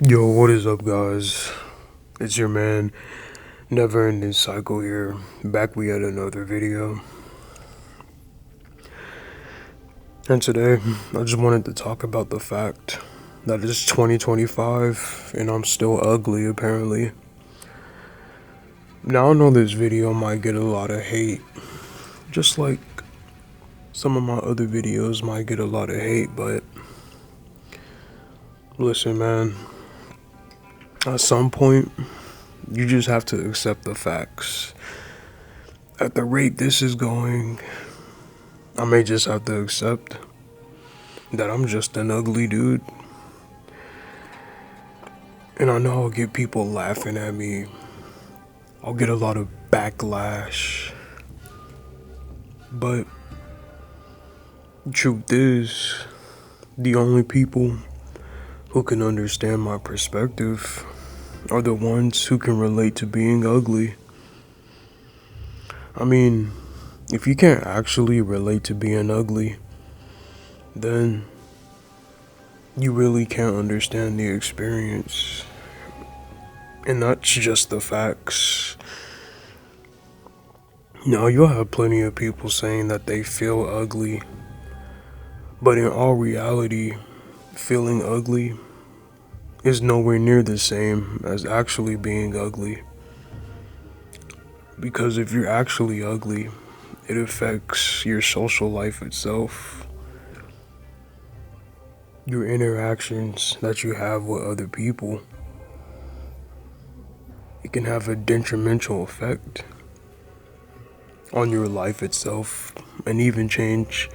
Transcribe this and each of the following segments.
Yo, what is up, guys? It's your man, Never Ending Cycle here, back with yet another video. And today, I just wanted to talk about the fact that it's 2025 and I'm still ugly, apparently. Now, I know this video might get a lot of hate, just like some of my other videos might get a lot of hate, but listen, man, at some point, you just have to accept the facts. At the rate this is going, I may just have to accept that I'm just an ugly dude. And I know I'll get people laughing at me. I'll get a lot of backlash. But the truth is, the only people who can understand my perspective are the ones who can relate to being ugly. I mean, if you can't actually relate to being ugly, then you really can't understand the experience. And that's just the facts. Now, you'll have plenty of people saying that they feel ugly, but in all reality, feeling ugly is nowhere near the same as actually being ugly. Because if you're actually ugly, it affects your social life itself, your interactions that you have with other people. It can have a detrimental effect on your life itself and even change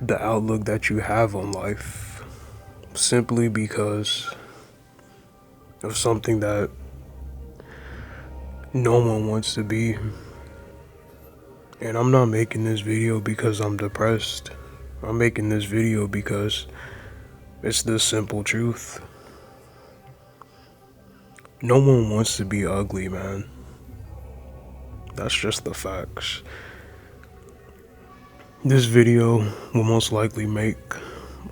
the outlook that you have on life simply because of something that no one wants to be. And I'm not making this video because I'm depressed. I'm making this video because it's the simple truth. No one wants to be ugly, man. That's just the facts. This video will most likely make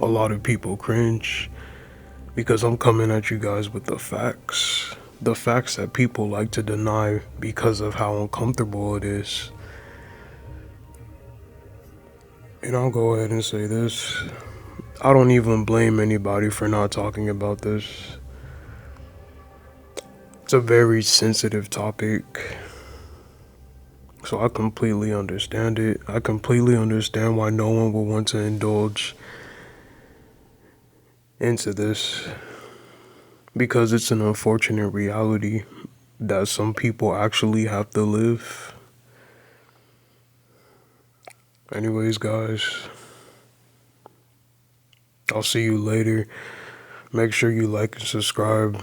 a lot of people cringe because I'm coming at you guys with the facts. The facts that people like to deny because of how uncomfortable it is. And I'll go ahead and say this. I don't even blame anybody for not talking about this. It's a very sensitive topic. So I completely understand it. I completely understand why no one will want to indulge into this. Because it's an unfortunate reality that some people actually have to live. Anyways, guys, I'll see you later. Make sure you like and subscribe.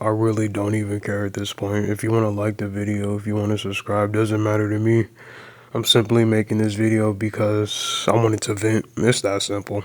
I really don't even care at this point. If you want to like the video, if you want to subscribe, doesn't matter to me. I'm simply making this video because I wanted to vent. It's that simple.